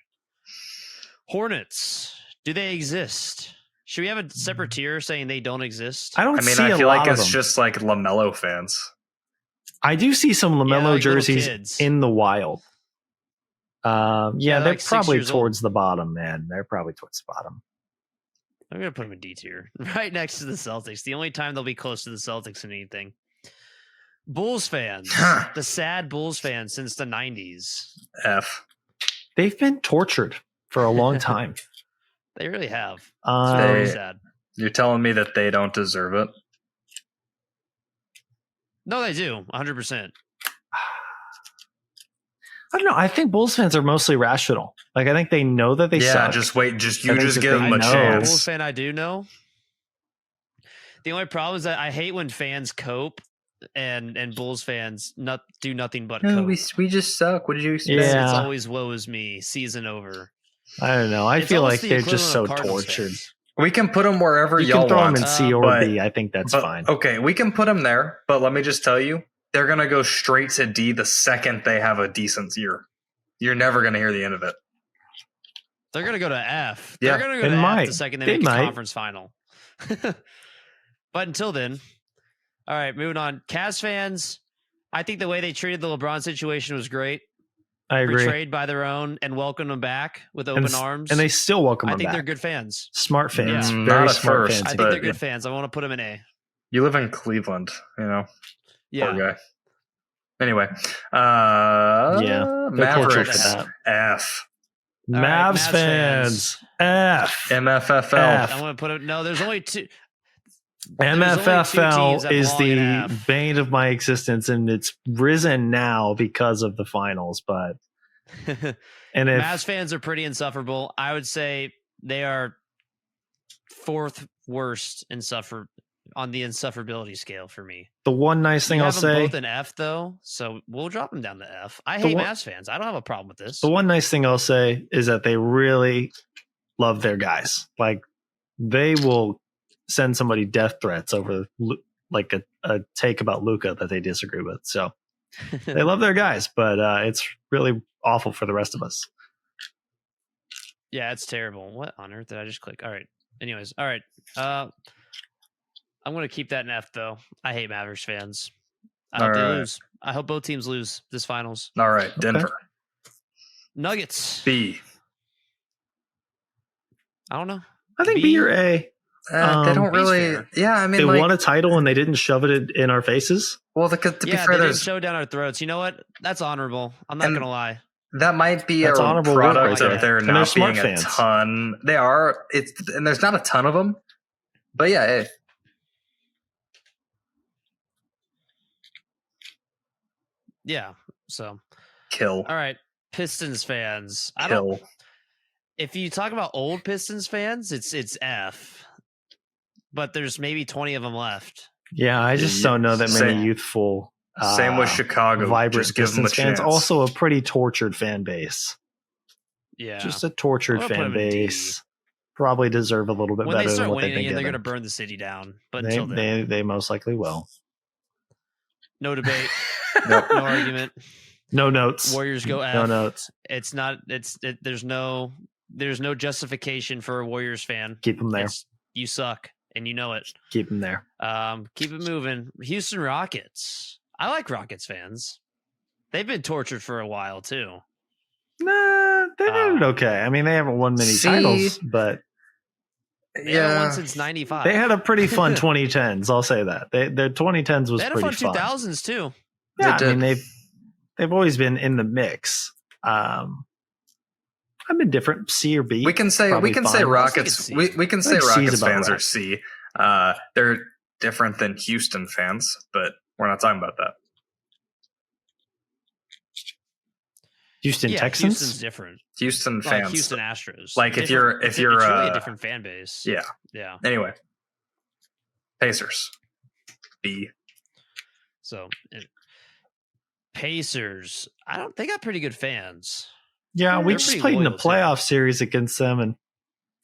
S1: Hornets, do they exist? Should we have a separate tier saying they don't exist?
S3: I feel
S2: like it's just like LaMelo fans.
S3: I do see some LaMelo
S1: like little
S3: jerseys
S1: kids.
S3: in the wild. They're
S1: they're like 6
S3: probably
S1: years old.
S3: towards the bottom, man. They're probably towards the bottom.
S1: I'm gonna put them in D tier, right next to the Celtics. The only time they'll be close to the Celtics in anything. Bulls fans, the sad Bulls fans since the 90s.
S2: F.
S3: They've been tortured for a long time.
S1: They really have. It's
S3: Um,
S1: very sad.
S2: You're telling me that they don't deserve it?
S1: No, they do, 100%.
S3: I don't know. I think Bulls fans are mostly rational. Like, I think they know that they suck.
S2: just wait.
S3: I
S2: Just
S3: think that
S2: give
S3: they
S2: them a
S3: know.
S2: chance.
S1: Bulls fan, I do know. The only problem is that I hate when fans cope and Bulls fans do nothing but cope.
S2: we just suck. What did you expect?
S3: Yeah.
S1: It's always woe is me. Season over.
S3: I don't know. I
S1: It's
S3: feel
S1: almost
S3: like
S1: the
S3: they're just so
S1: equivalent of Cardinals
S3: tortured.
S1: fans.
S2: We can put them wherever
S3: You
S2: y'all
S3: can throw
S2: want.
S3: them in C or
S2: but-
S3: B. I think that's
S2: but-
S3: fine.
S2: Okay, we can put them there, but let me just tell you, they're gonna go straight to D the second they have a decent year. You're never gonna hear the end of it.
S1: They're gonna go to F.
S2: Yeah,
S1: They're gonna go
S3: they
S1: to
S3: might.
S1: F the second they
S3: They
S1: make
S3: might.
S1: a conference final. But until then, all right, moving on. Cavs fans, I think the way they treated the LeBron situation was great.
S3: I agree.
S1: Betrayed by their own and welcomed them back with open arms.
S3: And they still welcome
S1: I
S3: them
S1: think
S3: back.
S1: they're good fans.
S3: Smart fans.
S1: Yeah.
S3: Very
S2: Not at
S3: smart
S2: first,
S3: fans.
S1: I think
S2: but-
S1: they're good fans. I want to put them in A.
S2: You live in Cleveland,
S1: Yeah.
S2: Poor guy. Anyway,
S3: Yeah, they're tortured
S2: Mavericks
S3: for that.
S2: F.
S1: All right,
S3: Mavs
S1: Mavs
S3: fans. F.
S2: MFFL.
S3: F.
S1: I want to put it. No, there's only two. There's only two teams
S3: MFFL
S1: that
S3: is
S1: belong in
S3: the
S1: F.
S3: bane of my existence, and it's risen now because of the finals. But and if
S1: Mavs fans are pretty insufferable. I would say they are fourth worst on the insufferability scale for me.
S3: the one nice thing
S1: You
S3: I'll
S1: have them
S3: say,
S1: both in F though, so we'll drop them down to F. I
S3: The
S1: hate
S3: one-
S1: Mavs fans. I don't have a problem with this.
S3: the one nice thing I'll say is that they really love their guys. Like they will send somebody death threats over like a take about Luca that they disagree with. So they love their guys, but it's really awful for the rest of us.
S1: Yeah, it's terrible. What on earth did I just click? All right. Anyways, all right. I'm going to keep that in F though. I hate Mavericks fans. I hope they
S2: All right.
S1: lose. I hope both teams lose this finals.
S2: All right, Denver.
S1: Nuggets.
S2: B.
S1: I don't know.
S3: I think
S1: B.
S3: B or A.
S2: They
S3: Um,
S2: don't
S1: B's
S2: really.
S1: fair.
S2: Yeah, I mean,
S3: They
S2: like,
S3: won a title and they didn't shove it in our faces.
S2: well, to be
S1: Yeah,
S2: fair,
S1: they didn't
S2: there's
S1: show down our throats. You know what? That's honorable. I'm not
S2: And-
S1: going to lie.
S2: that might be
S3: That's
S2: a
S3: honorable work
S2: product
S1: right
S2: of
S1: there.
S2: there
S3: And they're
S2: not
S3: smart
S2: being a
S3: fans.
S2: ton. They are. And there's not a ton of them, but yeah, hey,
S1: Yeah. So,
S2: kill,
S1: all right. Pistons fans. I don't.
S2: kill.
S1: If you talk about old Pistons fans, it's F. But there's maybe 20 of them left.
S3: Yeah, I just
S2: Yeah,
S3: don't know that many
S2: same.
S3: youthful,
S2: Same with Chicago.
S3: vibrant
S2: Just give them a
S3: Pistons fans.
S2: chance.
S3: Also, a pretty tortured fan base.
S1: Yeah.
S3: Just a tortured
S1: I'm gonna put
S3: fan
S1: them in D.
S3: base. Probably deserve a little bit
S1: When they
S3: better than
S1: start
S3: what they've
S1: winning
S3: been
S1: again, they're going
S3: given.
S1: to burn the city down. But
S3: They,
S1: until then,
S3: they most likely will.
S1: no debate,
S2: Yep.
S1: no argument.
S3: No notes.
S1: Warriors go F.
S3: No notes.
S1: It's not. There's no justification for a Warriors fan.
S3: Keep them there.
S1: You suck, and you know it.
S3: Keep them there.
S1: Keep it moving. Houston Rockets. I like Rockets fans. They've been tortured for a while too.
S3: Nah, they did okay. I mean, they haven't won many
S2: See?
S3: titles, but
S1: They haven't won since '95.
S3: they had a pretty fun 2010s. I'll say that. Their 2010s was
S1: They had a
S3: pretty
S1: fun
S3: fun.
S1: 2000s too.
S3: Yeah,
S2: They
S3: I mean
S2: did.
S3: they've always been in the mix. I'm indifferent. C or B.
S2: We can say
S3: Probably
S2: we can
S3: fine.
S2: say
S3: I was
S2: Rockets.
S1: thinking C.
S2: We can say
S3: think C is
S2: Rockets
S3: about
S2: fans
S3: right.
S2: are C. They're different than Houston fans, but we're not talking about that.
S3: Houston
S1: Yeah,
S3: Texans.
S1: Houston's different.
S2: Houston
S1: Like
S2: fans.
S1: Houston Astros.
S2: Like, if you're-
S1: Different-
S2: if you're,
S1: it's really a
S2: uh,
S1: different fan base.
S2: Yeah.
S1: Yeah.
S2: Anyway, Pacers. B.
S1: So Pacers. They got pretty good fans.
S3: Yeah, we
S1: They're
S3: just
S1: pretty
S3: played in a
S1: loyal, too.
S3: playoff series against them, and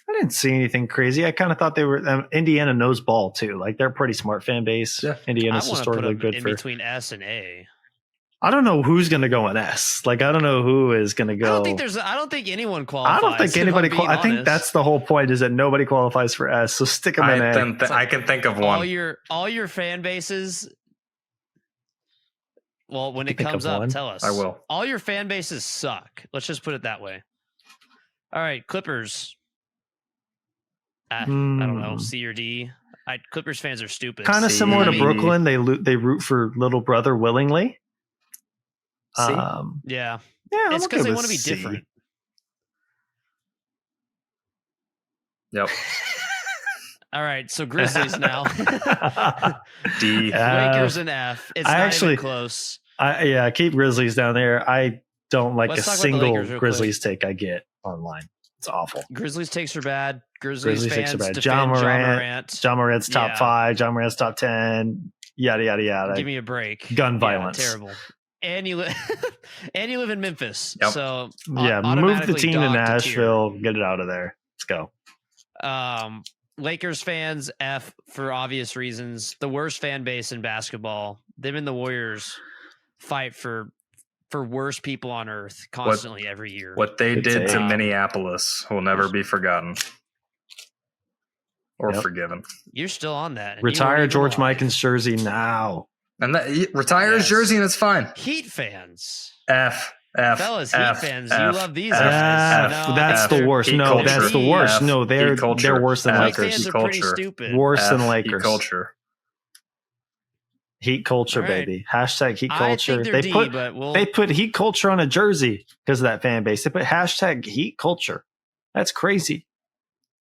S3: I didn't see anything crazy. I kind of thought they were Indiana knows ball too. Like they're a pretty smart fan base.
S2: Yeah.
S1: I
S3: Indiana's
S1: want to put
S3: historically
S1: them
S3: good
S1: in
S3: for.
S1: between S and A.
S3: I don't know who's going to go in S. Like I don't know who is going to go.
S1: I don't think anyone qualifies.
S3: I don't think
S1: if I'm
S3: anybody.
S1: being
S3: I think
S1: honest.
S3: that's the whole point is that nobody qualifies for S. So stick them in A.
S2: I can think of
S1: all
S2: one.
S1: your fan bases. Well, when
S3: You
S1: it
S3: think
S1: comes
S3: of
S1: up,
S3: one?
S1: tell us.
S2: I will.
S1: All your fan bases suck. Let's just put it that way. All right, Clippers. I don't know, C or D. Clippers fans are stupid.
S3: Kind of
S2: C.
S3: similar to
S2: I mean-
S3: Brooklyn. They root for little brother willingly.
S2: C?
S1: Yeah,
S3: Yeah,
S1: it's because they want to be different.
S2: Yep.
S1: All right, so Grizzlies now.
S2: D.
S1: Lakers and F. It's not even close.
S3: I keep Grizzlies down there. I don't like
S1: Let's
S3: a
S1: talk about the
S3: single
S1: Lakers real
S3: Grizzlies take I get online. It's awful.
S1: Grizzlies takes are bad. Grizzlies
S3: takes
S1: fans
S3: are bad.
S1: defend
S3: John Morant.
S1: Morant.
S3: John Morant's top
S1: Yeah.
S3: 5. John Morant's top 10. Yada yada yada.
S1: Give me a break.
S3: Gun
S1: Yeah,
S3: violence.
S1: terrible. And you live in Memphis.
S2: Yep.
S1: So
S3: Yeah, move the
S1: automatically
S3: team to
S1: dog tier.
S3: Nashville. Get it out of there. Let's go.
S1: Lakers fans F for obvious reasons. The worst fan base in basketball. Them and the Warriors fight for worst people on earth constantly every year.
S2: What they
S3: Good
S2: did to
S3: take.
S2: Minneapolis will never be forgotten or
S3: Yep.
S2: forgiven.
S1: You're still on that. and you
S3: Retire
S1: weren't
S3: George
S1: even alive.
S3: Mikan's jersey now.
S2: And that retire his
S1: Yes.
S2: jersey and it's fine.
S1: Heat fans.
S2: F.
S1: Fellas, Heat fans, you love these
S3: F,
S1: guys. No,
S3: that's the
S1: they're-
S3: worst.
S2: Heat
S3: No,
S2: culture.
S3: that's the worst.
S2: F,
S3: No, they're
S2: Heat culture.
S3: worse than
S2: F,
S1: Heat
S3: Lakers.
S1: fans
S2: Heat
S1: are pretty
S2: culture.
S1: stupid.
S3: Worse
S2: F,
S3: than
S2: Heat
S3: Lakers.
S2: culture.
S3: Heat culture,
S1: All right.
S3: baby. Hashtag heat
S1: I
S3: culture.
S1: think they're
S3: They
S1: D, but we'll
S3: put heat culture on a jersey because of that fan base. They put hashtag heat culture. That's crazy.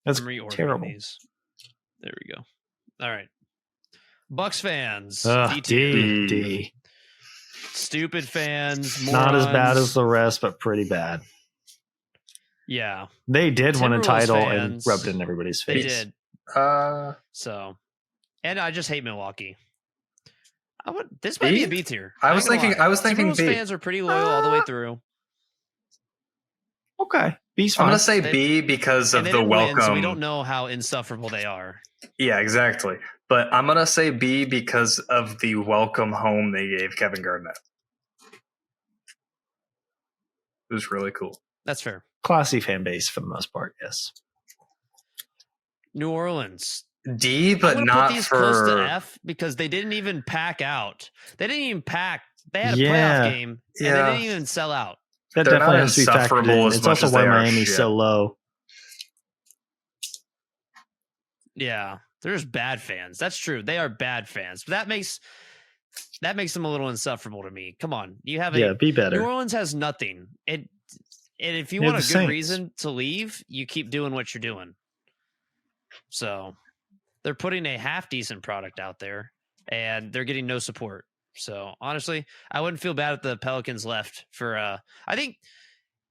S3: That's
S1: I'm reordering
S3: terrible.
S1: these. There we go. All right. Bucks fans.
S3: Ugh,
S1: D tier.
S3: D.
S1: Stupid fans.
S3: Not as bad
S1: morons.
S3: as the rest, but pretty bad.
S1: Yeah,
S3: They did win a
S1: Timberwolves
S3: title and
S1: fans,
S3: rubbed it in everybody's
S1: they
S3: face.
S1: did.
S2: Uh,
S1: So, and I just hate Milwaukee. This might be a
S2: B?
S1: B tier.
S2: I
S1: Not
S2: was
S1: gonna
S2: thinking-
S1: lie.
S2: I was thinking
S1: Timberwolves
S2: B.
S1: fans are pretty loyal all the way through.
S3: Okay. B's
S2: I'm
S3: fine.
S2: gonna say
S1: They-
S2: B because
S1: And
S2: of
S1: they
S2: the
S1: didn't win,
S2: welcome.
S1: so we don't know how insufferable they are.
S2: Yeah, exactly. But I'm gonna say B because of the welcome home they gave Kevin Garnett. It was really cool.
S1: That's fair.
S3: Classy fan base for the most part, yes.
S1: New Orleans.
S2: D,
S1: I'm
S2: but
S1: gonna
S2: not
S1: put these close to
S2: for.
S1: F because they didn't even pack out. They didn't even pack. They had a
S3: Yeah.
S1: playoff game and they
S2: Yeah.
S1: didn't even sell out.
S3: That
S2: They're
S3: definitely
S2: not
S3: has to be factored
S2: insufferable
S3: in.
S2: as
S3: It's
S2: much
S3: also
S2: as
S3: why
S2: they are
S3: Miami's
S2: shit.
S3: so low.
S1: Yeah, they're just bad fans. That's true. They are bad fans. But that makes them a little insufferable to me. Come on, you have
S3: Yeah, be
S1: New
S3: better.
S1: Orleans has nothing. And if you
S3: They're
S1: want a
S3: the
S1: good
S3: Saints.
S1: reason to leave, you keep doing what you're doing. So they're putting a half decent product out there, and they're getting no support. So honestly, I wouldn't feel bad if the Pelicans left for. I think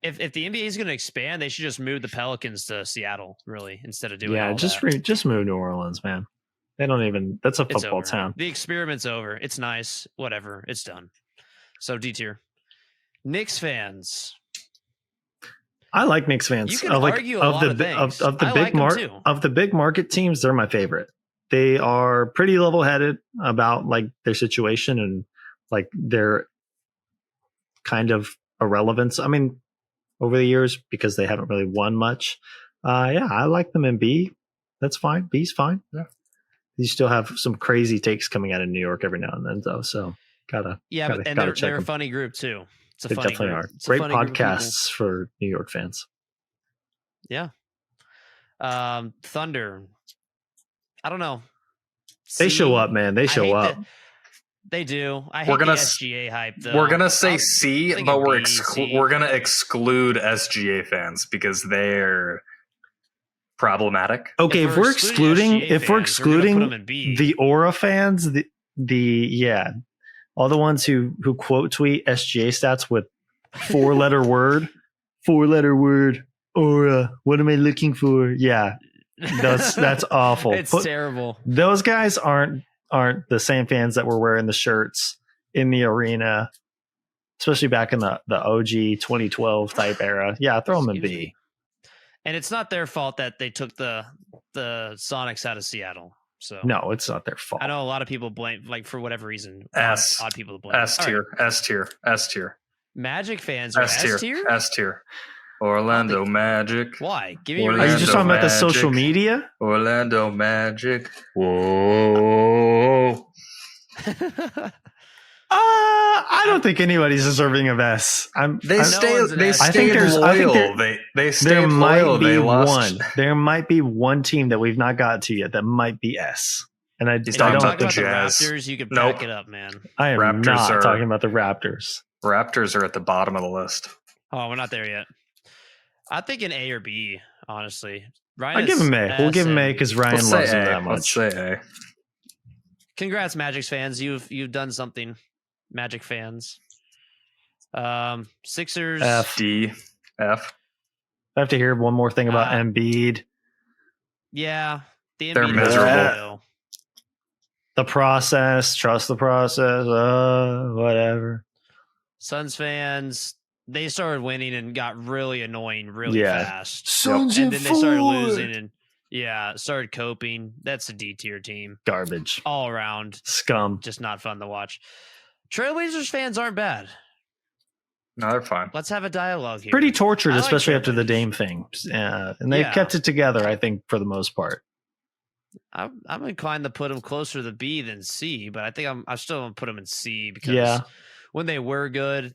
S1: if the NBA is going to expand, they should just move the Pelicans to Seattle, really, instead of doing.
S3: Yeah,
S1: all
S3: just
S1: that.
S3: just move New Orleans, man. They don't even. That's a
S1: It's
S3: football
S1: over.
S3: town.
S1: The experiment's over. It's nice. Whatever. It's done. So D tier. Knicks fans.
S3: I like Knicks fans.
S1: You can
S3: Of, like,
S1: argue a
S3: of
S1: lot
S3: the
S1: of
S3: bi-
S1: things.
S3: of the
S1: I
S3: big
S1: like 'em too.
S3: of the big market teams. They're my favorite. They are pretty level headed about like their situation and like their kind of irrelevance. I mean, over the years because they haven't really won much. Yeah, I like them in B. That's fine. B's fine.
S2: Yeah.
S3: You still have some crazy takes coming out of New York every now and then, though. So gotta
S1: Yeah,
S3: gotta,
S1: but
S3: gotta check
S1: they're a
S3: them.
S1: funny group too. It's a
S3: They
S1: funny
S3: definitely
S1: group.
S3: are.
S1: It's a
S3: Great
S1: funny group of people.
S3: podcasts for New York fans.
S1: Yeah. Thunder. I don't know.
S3: They
S1: C,
S3: show up, man. They
S1: I
S3: show
S1: hate
S3: up.
S1: They do. I
S2: We're
S1: hate the
S2: gonna
S1: SGA hype though.
S2: We're gonna say
S1: I'm
S2: C,
S1: thinking
S2: but
S1: B, C.
S2: we're gonna exclude SGA fans because they're problematic.
S3: Okay, if we're excluding,
S1: SGA
S3: if we're
S1: fans, we're gonna put them
S3: excluding
S1: in B.
S3: the Aura fans, yeah, all the ones who quote tweet SGA stats with four letter word, Aura. What am I looking for? Yeah, that's awful.
S1: It's terrible.
S3: Those guys aren't the same fans that were wearing the shirts in the arena, especially back in the OG 2012 type era. Yeah, throw them in
S1: Excuse
S3: B.
S1: And it's not their fault that they took the Sonics out of Seattle. So
S3: No, it's not their fault.
S1: I know a lot of people blame, like for whatever reason,
S2: S.
S1: odd people to blame.
S2: S
S1: All right.
S2: tier, S tier, S tier,
S1: Magic fans are
S2: S tier,
S1: S tier.
S2: S tier. Orlando Magic.
S1: Why? Give me a
S3: Are you
S2: Orlando
S3: just talking about the social
S2: Magic.
S3: media?
S2: Orlando Magic. Whoa.
S3: I don't think anybody's deserving of S.
S2: They stay loyal. They stay
S3: there
S2: loyal.
S3: Might be
S2: they lost.
S3: There might be one team that we've not got to yet that might be S. And I
S1: If
S3: don't
S1: you talk
S3: think
S1: about the Raptors, you could back it up, man.
S3: I am
S2: Raptors
S3: not talking about the Raptors.
S2: Raptors are at the bottom of the list.
S1: Oh, we're not there yet. I think an A or B, honestly. Ryan,
S3: I'll give him A. We'll give him A because Ryan loves him that much.
S2: Let's say A.
S1: Congrats, Magic fans. You've done something, Magic fans. Sixers.
S3: F.
S2: D. F.
S3: I have to hear one more thing about Embiid.
S1: Yeah.
S2: They're miserable.
S3: The process. Trust the process. Whatever.
S1: Suns fans, they started winning and got really annoying really fast.
S3: Suns
S1: and then they started losing and started coping. That's a D tier team.
S3: Garbage.
S1: All around.
S3: Scum.
S1: Just not fun to watch. Trailblazers fans aren't bad.
S2: No, they're fine.
S1: Let's have a dialogue here.
S3: Pretty tortured, especially after the Dame thing. And they've kept it together, I think, for the most part.
S1: I'm inclined to put them closer to B than C, but I think I'm still going to put them in C because when they were good,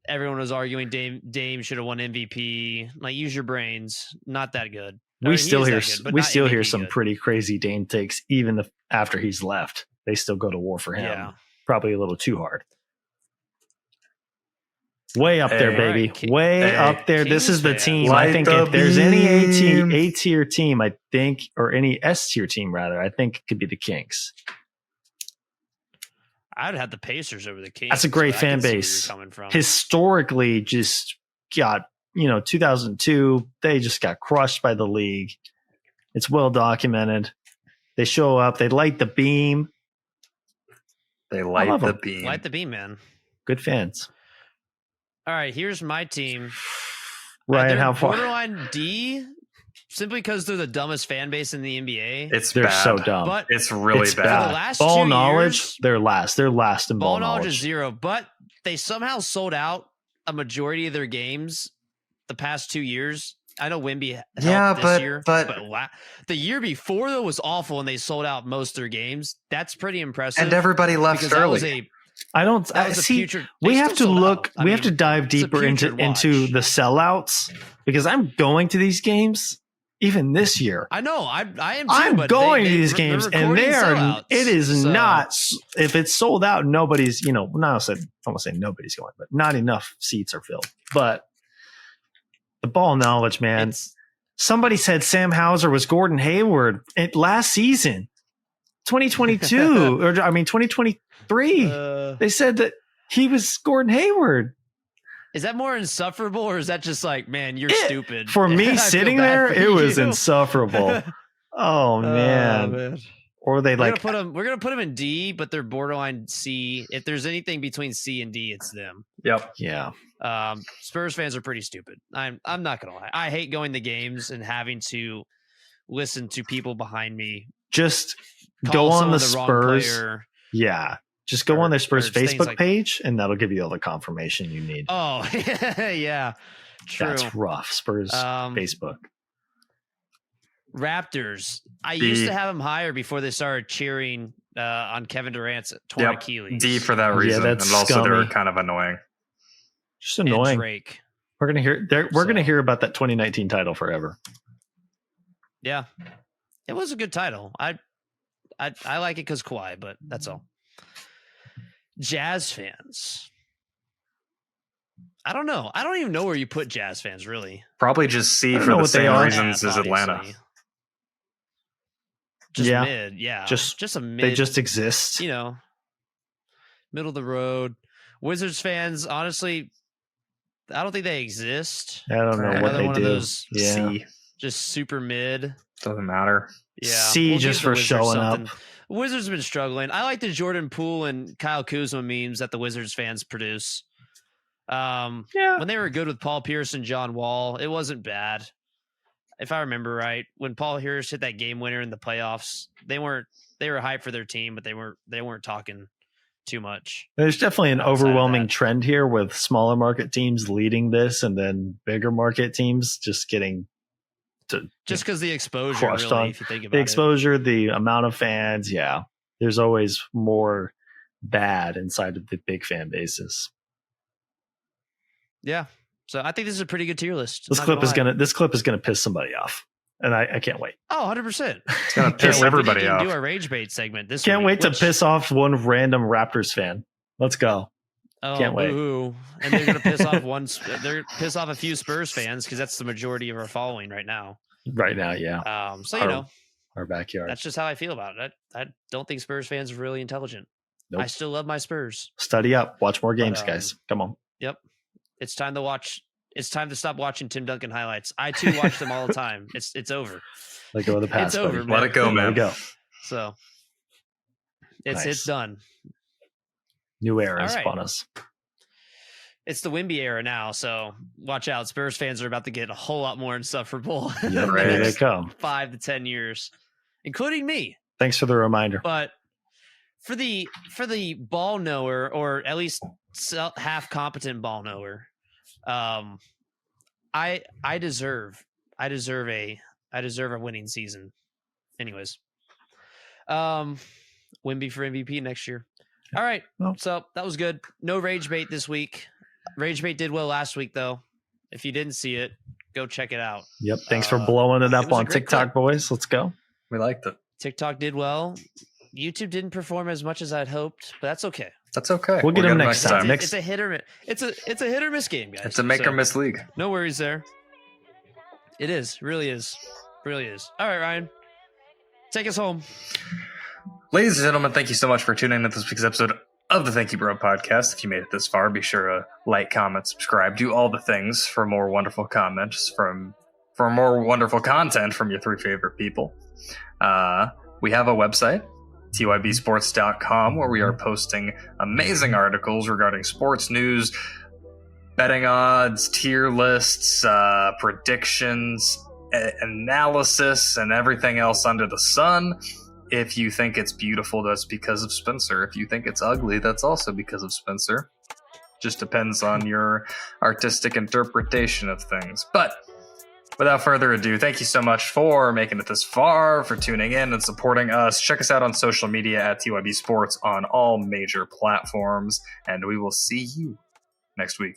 S1: everyone was arguing Dame should have won MVP. Like, use your brains. Not that good.
S3: We still hear some pretty crazy Dame takes even after he's left. They still go to war for him. Yeah. Probably a little too hard. Way up there, baby. Way up there. This is the team. I think if there's any A tier team, I think, or any S tier team rather, I think it could be the Kings.
S1: I'd have the Pacers over the Kings.
S3: That's a great fan base. Historically, just got 2002. They just got crushed by the league. It's well documented. They show up. They light the beam.
S1: Light the beam, man.
S3: Good fans.
S1: All right, here's my team.
S3: Ryan, how far?
S1: Borderline D, simply because they're the dumbest fan base in the NBA.
S3: They're so dumb.
S1: But
S2: it's really bad.
S1: For the last
S3: ball
S1: 2
S3: knowledge,
S1: years,
S3: they're last. They're last in ball knowledge.
S1: Is 0, but they somehow sold out a majority of their games the past 2 years. I know Wemby helped this year, but the year before though was awful, and they sold out most of their games. That's pretty impressive.
S2: And everybody left early.
S3: I don't see. We have to look. We have to dive deeper into the sellouts because I'm going to these games even this year.
S1: I know. I am. Too,
S3: I'm going to these games, and they are.
S1: Sellouts,
S3: it is not. If it's sold out, nobody's. I don't want to say nobody's going, but not enough seats are filled. But the ball knowledge, man. Somebody said Sam Hauser was Gordon Hayward last season, 2022, or 2023. They said that he was Gordon Hayward.
S1: Is that more insufferable, or is that just like, man, you're stupid?
S3: For me sitting there, it was insufferable. Oh man. Or they we're
S1: gonna put them in D, but they're borderline C. If there's anything between C and D, it's them.
S2: Yep.
S3: Yeah.
S1: Spurs fans are pretty stupid. I'm not gonna lie. I hate going to games and having to listen to people behind me.
S3: Just go on the Spurs. Yeah. Just go on their Spurs Facebook page, and that'll give you all the confirmation you need.
S1: Oh, yeah. True.
S3: That's rough. Spurs Facebook.
S1: Raptors. I used to have them higher before they started cheering on Kevin Durant's torn Achilles.
S2: D for that reason. Yeah, and also they were kind of annoying.
S3: Just annoying.
S1: And Drake.
S3: We're gonna hear about that 2019 title forever.
S1: Yeah, it was a good title. I like it because Kawhi, but that's all. Jazz fans. I don't know. I don't even know where you put Jazz fans, really.
S2: Probably just C for the same reasons as Atlanta.
S1: Just mid, yeah. Just a mid.
S3: They just exist.
S1: Middle of the road. Wizards fans, honestly, I don't think they exist.
S3: I don't know what they do.
S2: C.
S1: Just super mid.
S2: Doesn't matter.
S1: Yeah.
S3: C just for showing up.
S1: Wizards have been struggling. I like the Jordan Poole and Kyle Kuzma memes that the Wizards fans produce. When they were good with Paul Pierce and John Wall, it wasn't bad. If I remember right, when Paul Pierce hit that game winner in the playoffs, they were hyped for their team, but they weren't talking too much.
S3: There's definitely an overwhelming trend here with smaller market teams leading this, and then bigger market teams just getting
S1: just because the exposure, really, if you think about
S3: the exposure, the amount of fans, there's always more bad inside of the big fan bases.
S1: Yeah. So I think this is a pretty good tier list.
S3: This clip is gonna piss somebody off, and I can't wait.
S1: Oh, 100%.
S2: It's gonna piss everybody off.
S1: Do our rage bait segment this
S3: Can't
S1: week,
S3: wait to piss off one random Raptors fan. Let's go.
S1: Oh,
S3: Can't wait.
S1: Boo. And they're gonna piss off they're piss off a few Spurs fans because that's the majority of our following right now.
S3: Right now, yeah.
S1: So you know,
S3: our backyard.
S1: that's just how I feel about it. I don't think Spurs fans are really intelligent. Nope. I still love my Spurs.
S3: Study up. Watch more games, guys. Come on.
S1: Yep. It's time to watch. It's time to stop watching Tim Duncan highlights. I too watch them all the time. It's over.
S3: Let go of the past.
S1: It's over.
S2: Let it go, man.
S3: Let it go.
S1: So it's done.
S3: New era is upon us.
S1: It's the Wemby era now, so watch out. Spurs fans are about to get a whole lot more insufferable.
S3: Yeah, ready to come.
S1: 5 to 10 years, including me. Thanks
S3: for the reminder.
S1: But for the ball knower, or at least half competent ball knower, I deserve a winning season. Anyways, Wemby for MVP next year. All right, so that was good. No rage bait this week. Rage bait did well last week, though. If you didn't see it, go check it out.
S3: Yep. Thanks for blowing it up on TikTok, boys. Let's go.
S2: We liked it.
S1: TikTok did well. YouTube didn't perform as much as I'd hoped, but that's okay.
S2: That's okay.
S3: We'll get them next time.
S1: It's a hit or miss. It's a hit or miss game, guys.
S2: It's a make or miss league.
S1: No worries there. It is. Really is. Really is. All right, Ryan. Take us home.
S2: Ladies and gentlemen, thank you so much for tuning in to this week's episode of the Thank You Bro podcast. If you made it this far, be sure to like, comment, subscribe, do all the things for more wonderful comments for more wonderful content from your 3 favorite people. We have a website, tybsports.com, where we are posting amazing articles regarding sports news, betting odds, tier lists, predictions, analysis, and everything else under the sun. If you think it's beautiful, that's because of Spencer. If you think it's ugly, that's also because of Spencer. Just depends on your artistic interpretation of things. But without further ado, thank you so much for making it this far, for tuning in and supporting us. Check us out on social media at TYB Sports on all major platforms, and we will see you next week.